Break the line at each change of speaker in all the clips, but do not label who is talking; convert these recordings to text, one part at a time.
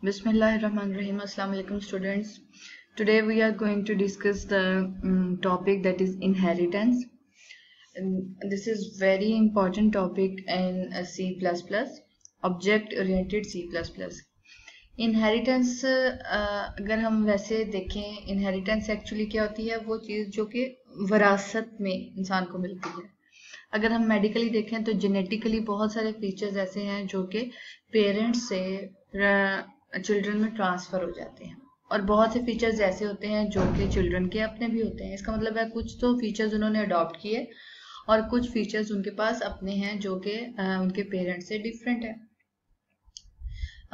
Bismillahirrahmanirrahim. Assalamu alaikum students. Today we are going to discuss the topic that is inheritance. And this is very important topic in C++, object oriented C++. Inheritance अगर हम वैसे देखें, inheritance actually क्या होती है? वो चीज़ जो कि विरासत में इंसान को मिलती है। अगर हम मेडिकली देखें तो जेनेटिकली बहुत सारे फीचर्स ऐसे हैं जो कि पेरेंट्स से चिल्ड्रन में ट्रांसफ़र हो जाते हैं, और बहुत से फीचर्स ऐसे होते हैं जो कि चिल्ड्रन के अपने भी होते हैं। इसका मतलब है कुछ तो फीचर्स उन्होंने अडॉप्ट किए और कुछ फीचर्स उनके पास अपने हैं जो कि उनके पेरेंट्स से डिफरेंट है।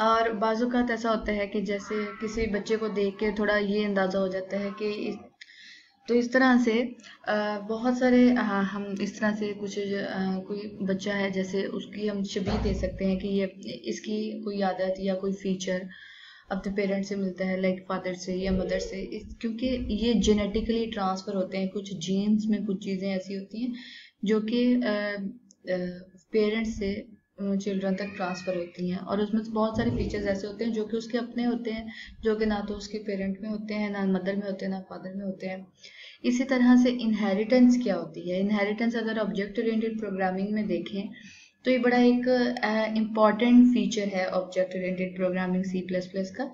और बाज़-औक़ात ऐसा होता है कि जैसे किसी बच्चे को देख के थोड़ा ये अंदाज़ा हो जाता है कि इस तरह से बहुत सारे हम इस तरह से कुछ कोई बच्चा है, जैसे उसकी हम शबीह दे सकते हैं कि ये इसकी कोई आदत या कोई फीचर अपने पेरेंट्स से मिलता है, लाइक फादर से या मदर से, क्योंकि ये जेनेटिकली ट्रांसफ़र होते हैं। कुछ जीन्स में कुछ चीज़ें ऐसी होती हैं जो कि पेरेंट्स से चिल्ड्रन तक ट्रांसफ़र होती हैं, और उसमें से बहुत सारे फीचर्स ऐसे होते हैं जो कि उसके अपने होते हैं, जो कि ना तो उसके पेरेंट में होते हैं, ना मदर में होते हैं, ना फादर में होते हैं। इसी तरह से इनहेरिटेंस क्या होती है? इनहेरिटेंस अगर ऑब्जेक्ट ओरिएंटेड प्रोग्रामिंग में देखें तो ये बड़ा एक इम्पॉर्टेंट फीचर है ऑब्जेक्ट ओरिएंटेड प्रोग्रामिंग C++ का।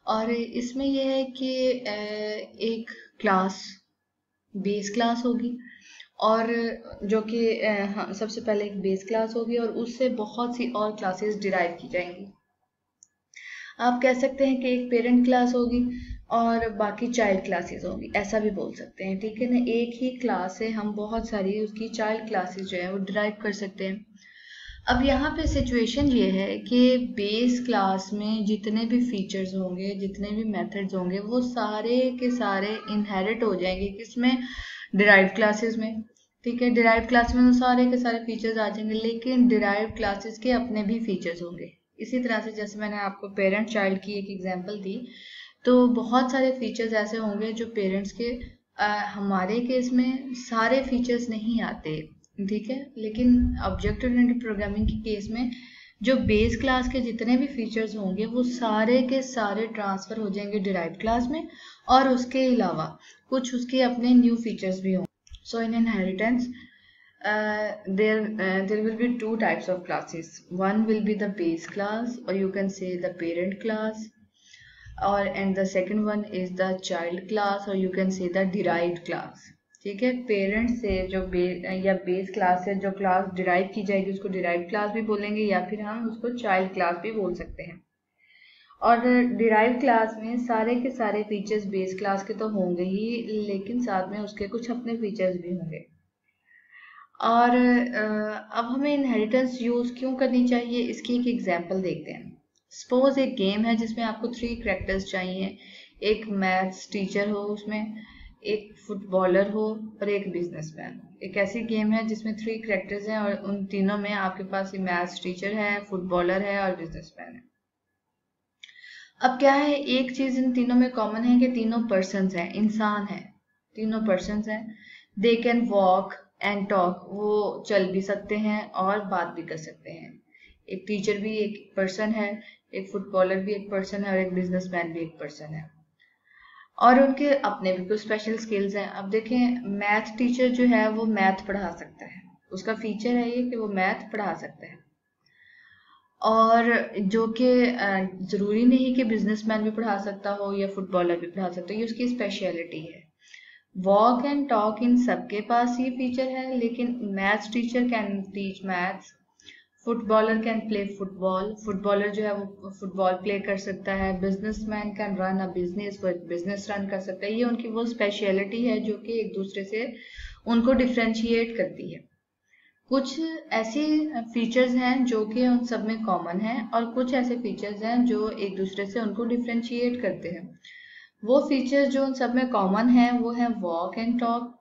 और इसमें यह है कि एक क्लास बेस क्लास होगी, और जो कि सबसे पहले एक बेस क्लास होगी और उससे बहुत सी और क्लासेस डिराइव की जाएंगी। आप कह सकते हैं कि एक पेरेंट क्लास होगी और बाकी चाइल्ड क्लासेस होंगी, ऐसा भी बोल सकते हैं, ठीक है ना। एक ही क्लास से हम बहुत सारी उसकी चाइल्ड क्लासेस जो है वो डिराइव कर सकते हैं। अब यहाँ पे सिचुएशन ये है कि बेस क्लास में जितने भी फीचर्स होंगे, जितने भी मेथड्स होंगे, वो सारे के सारे इनहेरिट हो जाएंगे किसमें? डिराइव क्लासेस में, ठीक है। डिराइव क्लास में तो सारे के सारे फीचर्स आ जाएंगे, लेकिन डिराइव क्लासेस के अपने भी फीचर्स होंगे। इसी तरह से जैसे मैंने आपको पेरेंट चाइल्ड की एक एग्जांपल दी, तो बहुत सारे फीचर्स ऐसे होंगे जो पेरेंट्स के हमारे केस में सारे फीचर्स नहीं आते, ठीक है। लेकिन ऑब्जेक्ट ओरिएंटेड प्रोग्रामिंग के केस में जो बेस क्लास के जितने भी फीचर्स होंगे वो सारे के सारे ट्रांसफ़र हो जाएंगे डिराइव क्लास में, और उसके अलावा कुछ उसके अपने न्यू फीचर्स भी होंगे। So in inheritance, there will be two types of classes. One will be the base class, or you can say the parent class, and the second one is the child class, or you can say the derived class. ठीक है। Parent से जो base class से जो class derive की जाएगी उसको derive class भी बोलेंगे, या फिर हम उसको चाइल्ड क्लास भी बोल सकते हैं। और डिराइव क्लास में सारे के सारे फीचर्स बेस क्लास के तो होंगे ही, लेकिन साथ में उसके कुछ अपने फीचर्स भी होंगे। और अब हमें इनहेरिटेंस यूज़ क्यों करनी चाहिए, इसकी एक एग्जांपल देखते हैं। सपोज एक गेम है जिसमें आपको 3 कैरेक्टर्स चाहिए, एक मैथ्स टीचर हो, उसमें एक फुटबॉलर हो और एक बिजनेसमैन। एक ऐसी गेम है जिसमें 3 कैरेक्टर्स हैं और उन तीनों में आपके पास मैथ्स टीचर है, फुटबॉलर है और बिजनेसमैन है। अब क्या है, एक चीज इन तीनों में कॉमन है कि तीनों पर्सन्स हैं, इंसान हैं, तीनों पर्सन्स हैं। They can walk and talk, वो चल भी सकते हैं और बात भी कर सकते हैं। एक टीचर भी एक पर्सन है, एक फुटबॉलर भी एक पर्सन है और एक बिजनेसमैन भी एक पर्सन है, और उनके अपने भी कुछ स्पेशल स्किल्स हैं। अब देखें, मैथ टीचर जो है वो मैथ पढ़ा सकता है, उसका फीचर है ये कि वो मैथ पढ़ा सकता है। और जो कि ज़रूरी नहीं कि बिजनेसमैन भी पढ़ा सकता हो या फुटबॉलर भी पढ़ा सकता हो, ये उसकी स्पेशलिटी है। वॉक एंड टॉक इन सबके पास ये फीचर है, लेकिन maths teacher can teach maths, footballer can play football, footballer जो है वो फुटबॉल प्ले कर सकता है, businessman can run a business, वो बिजनेस रन कर सकता है। ये उनकी वो स्पेशलिटी है जो कि एक दूसरे से उनको डिफ्रेंशिएट करती है। कुछ ऐसे फीचर्स हैं जो कि उन सब में कॉमन हैं, और कुछ ऐसे फीचर्स हैं जो एक दूसरे से उनको डिफ्रेंशिएट करते हैं। वो फीचर्स जो उन सब में कॉमन हैं वो है वॉक एंड टॉक,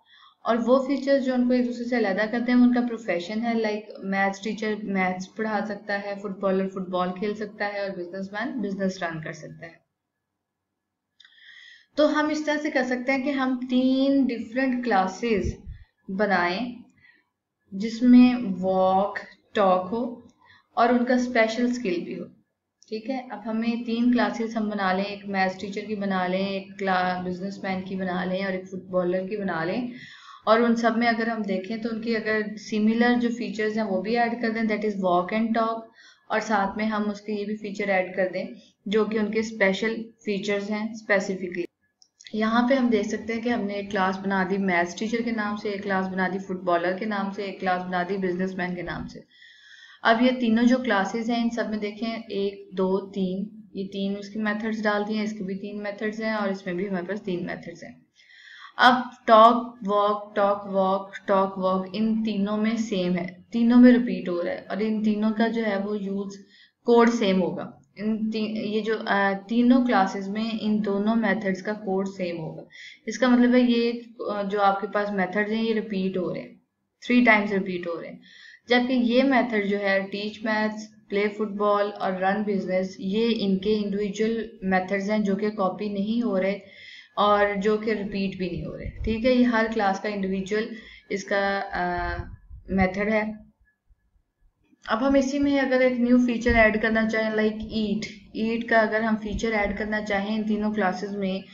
और वो फीचर्स जो उनको एक दूसरे से अलग करते हैं उनका प्रोफेशन है। लाइक मैथ्स टीचर मैथ्स पढ़ा सकता है, फुटबॉलर फुटबॉल खेल सकता है और बिजनेसमैन बिजनेस रन कर सकता है। तो हम इस तरह से कर सकते हैं कि हम 3 डिफरेंट क्लासेस बनाएं जिसमें वॉक टॉक हो और उनका स्पेशल स्किल भी हो, ठीक है, अब हमें 3 क्लासेस हम बना लें, एक मैथ्स टीचर की बना लें, एक बिजनेसमैन की बना लें और एक फुटबॉलर की बना लें। और उन सब में अगर हम देखें तो उनकी अगर सिमिलर जो फीचर्स हैं वो भी ऐड कर दें, that is walk and talk, और साथ में हम उसके ये भी फीचर ऐड कर दें जो कि उनके स्पेशल फीचर्स हैं स्पेसिफिकली। यहाँ पे हम देख सकते हैं कि हमने एक क्लास बना दी मैथ्स टीचर के नाम से, एक क्लास बना दी फुटबॉलर के नाम से, एक क्लास बना दी बिजनेसमैन के नाम से। अब ये तीनों जो क्लासेस हैं इन सब में देखें 1 2 3, ये 3 उसकी मेथड्स डाल दिए हैं, इसके भी 3 मेथड्स हैं और इसमें भी हमारे पास 3 मेथड्स हैं। अब टॉक वॉक इन तीनों में सेम है, तीनों में रिपीट हो रहा है और इन तीनों का जो है वो यूज कोड सेम होगा। ये जो तीनों क्लासेस में इन दोनों मेथड्स का कोड सेम होगा। इसका मतलब है ये जो आपके पास मेथड्स हैं ये रिपीट हो रहे हैं, 3 टाइम्स रिपीट हो रहे हैं। जबकि ये मेथड जो है टीच मैथ्स, प्ले फुटबॉल और रन बिजनेस, ये इनके इंडिविजुअल मेथड्स हैं जो कि कॉपी नहीं हो रहे और जो कि रिपीट भी नहीं हो रहे। ठीक है, ये हर क्लास का इंडिविजुअल इसका मेथड है। अब हम इसी में अगर एक न्यू फीचर ऐड करना चाहें लाइक ईट का अगर हम फीचर ऐड करना चाहें इन तीनों क्लासेस में,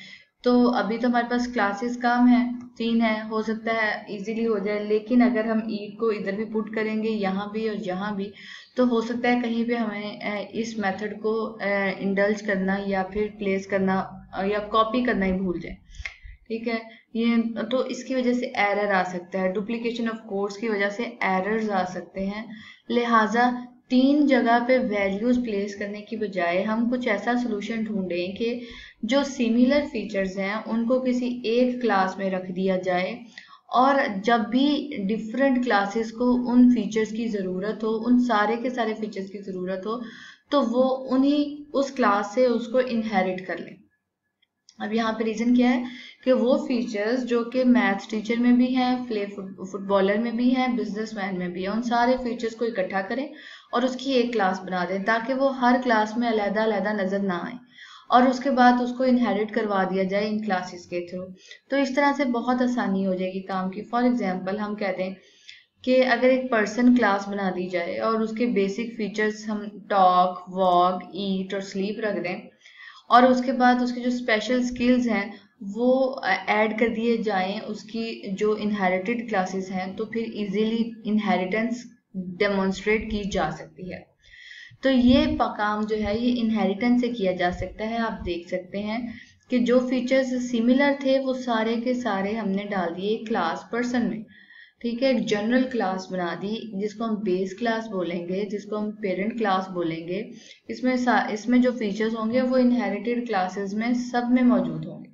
तो अभी तो हमारे पास क्लासेस कम है, 3 है, हो सकता है इजीली हो जाए। लेकिन अगर हम ईट को इधर भी पुट करेंगे यहाँ भी और यहाँ भी, तो हो सकता है कहीं पे हमें इस मेथड को इंडल्ज करना या फिर प्लेस करना या कॉपी करना ही भूल जाए। ठीक है, ये तो इसकी वजह से एरर आ सकता है, डुप्लीकेशन ऑफ कोड्स की वजह से एरर्स आ सकते हैं। लिहाजा 3 जगह पे वैल्यूज प्लेस करने की बजाय हम कुछ ऐसा सोल्यूशन ढूंढें कि जो सिमिलर फीचर्स हैं उनको किसी एक क्लास में रख दिया जाए और जब भी डिफरेंट क्लासेस को उन फीचर्स की ज़रूरत हो, उन सारे के सारे फीचर्स की ज़रूरत हो, तो वो उन्हीं उस क्लास से उसको इनहेरिट कर लें। अब यहाँ पे रीज़न क्या है कि वो फीचर्स जो कि मैथ्स टीचर में भी हैं, प्ले फुटबॉलर में भी हैं, बिजनेसमैन में भी है, उन सारे फीचर्स को इकट्ठा करें और उसकी एक क्लास बना दें ताकि वो हर क्लास में अलग-अलग नज़र ना आए और उसके बाद उसको इनहेरिट करवा दिया जाए इन क्लासेस के थ्रू। तो इस तरह से बहुत आसानी हो जाएगी काम की। फॉर एग्जांपल हम कहते हैं कि अगर एक पर्सन क्लास बना दी जाए और उसके बेसिक फीचर्स हम टॉक, वॉक, ईट और स्लीप रख दें और उसके बाद उसके जो स्पेशल स्किल्स हैं वो ऐड कर दिए जाएं उसकी जो इनहेरिटेड क्लासेस हैं, तो फिर इजीली इनहेरिटेंस डेमोन्स्ट्रेट की जा सकती है। तो ये काम जो है ये इनहेरिटेंस से किया जा सकता है। आप देख सकते हैं कि जो फीचर्स सिमिलर थे वो सारे के सारे हमने डाल दिए क्लास पर्सन में। ठीक है, एक जनरल क्लास बना दी जिसको हम बेस क्लास बोलेंगे, जिसको हम पेरेंट क्लास बोलेंगे। इसमें जो फीचर्स होंगे वो इनहेरिटेड क्लासेस में सब में मौजूद होंगे।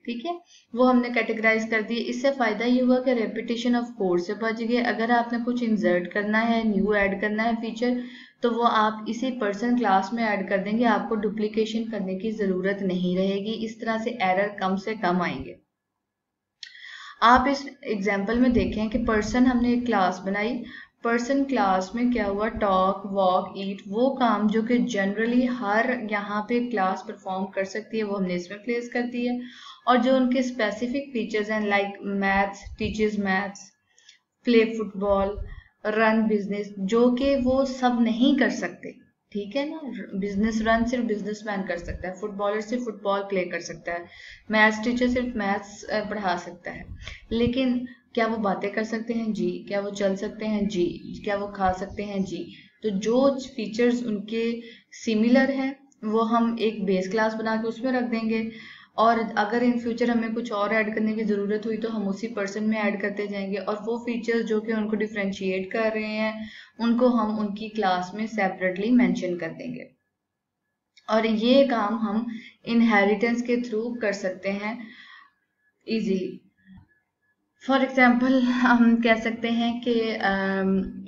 ठीक है, वो हमने कैटेगराइज कर दिए। इससे फायदा ये हुआ कि रेपिटेशन ऑफ कोड से बच गए। अगर आपने कुछ इंसर्ट करना है, न्यू ऐड करना है फीचर, तो वो आप इसी पर्सन क्लास में ऐड कर देंगे, आपको डुप्लीकेशन करने की जरूरत नहीं रहेगी। इस तरह से एरर कम से कम आएंगे। आप इस एग्जाम्पल में देखें कि पर्सन हमने एक क्लास बनाई, पर्सन क्लास में क्या हुआ, टॉक, वॉक, ईट, वो काम जो कि जनरली हर यहाँ पे क्लास परफॉर्म कर सकती है वो हमने इसमें प्लेस कर दी है। और जो उनके स्पेसिफिक फीचर्स हैं like maths teachers maths, play football, run business, जो कि वो सब नहीं कर सकते। ठीक है ना, बिजनेस रन सिर्फ बिजनेसमैन कर सकता है, फुटबॉलर सिर्फ फुटबॉल प्ले कर सकता है, मैथ्स टीचर सिर्फ मैथ्स पढ़ा सकता है। लेकिन क्या वो बातें कर सकते हैं? जी। क्या वो चल सकते हैं? जी। क्या वो खा सकते हैं? जी। तो जो फीचर्स उनके सिमिलर हैं वो हम एक बेस क्लास बना के उसमें रख देंगे और अगर इन फ्यूचर हमें कुछ और ऐड करने की ज़रूरत हुई तो हम उसी पर्सन में ऐड करते जाएंगे और वो फीचर्स जो कि उनको डिफ्रेंशिएट कर रहे हैं उनको हम उनकी क्लास में सेपरेटली मेंशन कर देंगे। और ये काम हम इनहेरिटेंस के थ्रू कर सकते हैं इजीली। फॉर एग्जाम्पल हम कह सकते हैं कि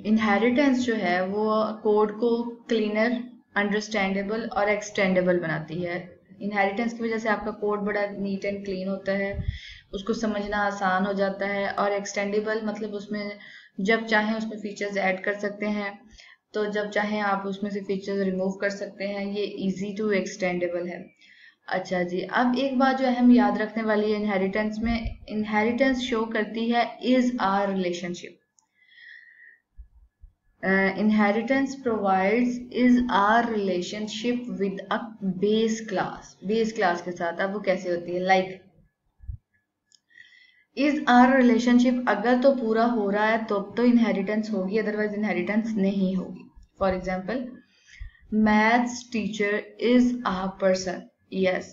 इनहेरिटेंस जो है वो कोड को क्लीनर, अंडरस्टैंडेबल और एक्सटेंडेबल बनाती है। इनहेरिटेंस की वजह से आपका कोड बड़ा नीट एंड क्लीन होता है, उसको समझना आसान हो जाता है। और एक्सटेंडेबल मतलब उसमें जब चाहें उसमें फीचर्स ऐड कर सकते हैं, तो जब चाहें आप उसमें से फीचर्स रिमूव कर सकते हैं। ये इजी टू एक्सटेंडेबल है। अच्छा जी, अब एक बात जो अहम याद रखने वाली है इनहेरिटेंस में, इनहेरिटेंस शो करती है is are relationship. inheritance provides is our relationship with a base class. base class के साथ अब वो कैसे होती है, like is our relationship अगर तो पूरा हो रहा है तो inheritance होगी, otherwise inheritance नहीं होगी. For example, maths teacher is a person. Yes,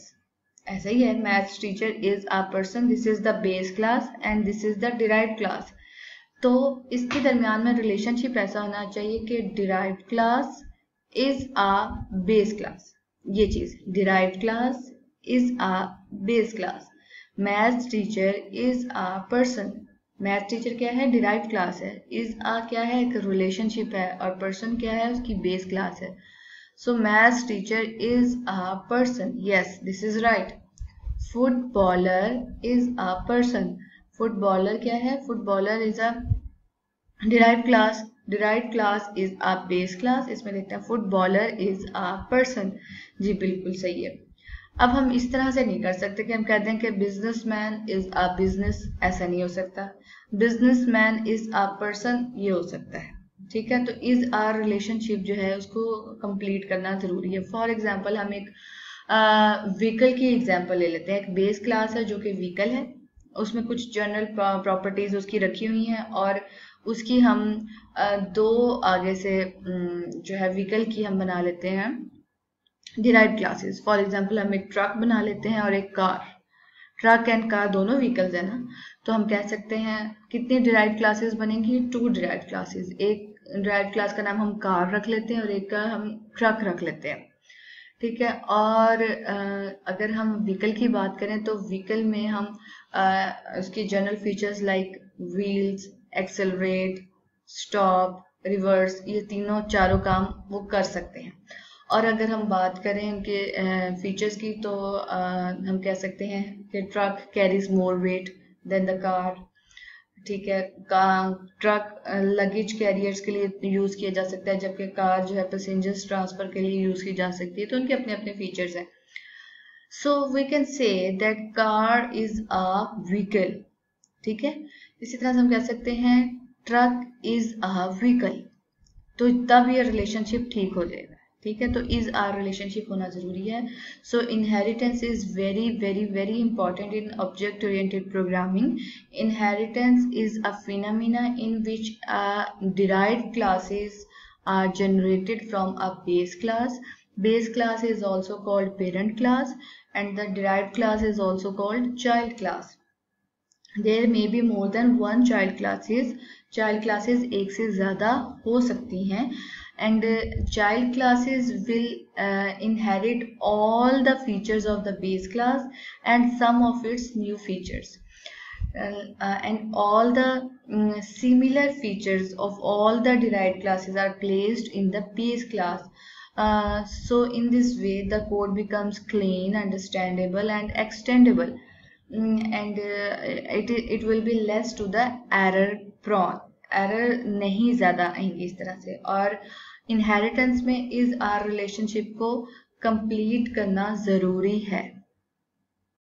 ऐसा ही है, maths teacher is a person. This is the base class and this is the derived class. तो इसके दरमियान में रिलेशनशिप ऐसा होना चाहिए कि derived class is a base class. ये चीज, derived class is a base class. Maths teacher is a person. Math teacher क्या है, डिराइव्ड क्लास है. इज अ क्या है, एक रिलेशनशिप है, और पर्सन क्या है, उसकी बेस क्लास है. सो maths teacher is a person. Yes, this is right. Footballer is a person. Footballer क्या है, footballer is a derived class. Derived class is a base class. इसमें देखते हैं फुटबॉलर इज अ पर्सन. जी बिल्कुल सही है. अब हम इस तरह से नहीं कर सकते कि हम कहते हैं कि बिजनेसमैन इज अ बिजनेस. ऐसा नहीं हो सकता. बिजनेसमैन इज अ पर्सन, ये हो सकता है. ठीक है, तो इज आर रिलेशनशिप जो है उसको कंप्लीट करना जरूरी है. फॉर एग्जाम्पल हम एक व्हीकल की एग्जाम्पल ले लेते हैं. एक बेस क्लास है जो कि व्हीकल है, उसमें कुछ जनरल प्रॉपर्टीज उसकी रखी हुई हैं, और उसकी हम दो आगे से जो है व्हीकल की हम बना लेते हैं डिराइव्ड क्लासेस. फॉर एग्जांपल हम एक ट्रक बना लेते हैं और एक कार. ट्रक एंड कार दोनों व्हीकल्स है ना, तो हम कह सकते हैं कितनी डिराइव्ड क्लासेस बनेंगी, 2 डिराइव्ड क्लासेस. एक डिराइव्ड क्लास का नाम हम कार रख लेते हैं और एक का हम ट्रक रख लेते हैं. ठीक है, और अगर हम व्हीकल की बात करें तो व्हीकल में हम उसकी general features like wheels, accelerate, stop, reverse, ये तीनों चारों काम वो कर सकते हैं. और अगर हम बात करें उनके फीचर्स की तो हम कह सकते हैं कि truck carries more weight than the car. ठीक है, ट्रक लगेज कैरियर्स के लिए यूज किया जा सकता है, जबकि कार जो है पैसेंजर्स ट्रांसफर के लिए यूज की जा सकती है. तो उनके अपने अपने फीचर्स हैं. So we can say that car is a vehicle. ठीक है, इसी तरह से हम कह सकते हैं ट्रक इज अ व्हीकल. तो तब ये रिलेशनशिप ठीक हो जाएगा. ठीक है, तो इज आर रिलेशनशिप होना जरूरी है. So inheritance is very very very important in object oriented programming. Inheritance is a phenomena in which derived classes are generated from a base class. Base class is also called parent class and the derived class is also called child class. There may be more than one child classes. Child classes एक से ज़्यादा हो सकती हैं. And child classes will inherit all the features of the base class and some of its new features. And all the similar features of all the derived classes are placed in the base class. So in this way the code becomes clean, understandable and extendable. And it will be less to the error prone. Error नहीं ज़्यादा आएंगी इस तरह से. और inheritance में is are relationship को complete करना ज़रूरी है.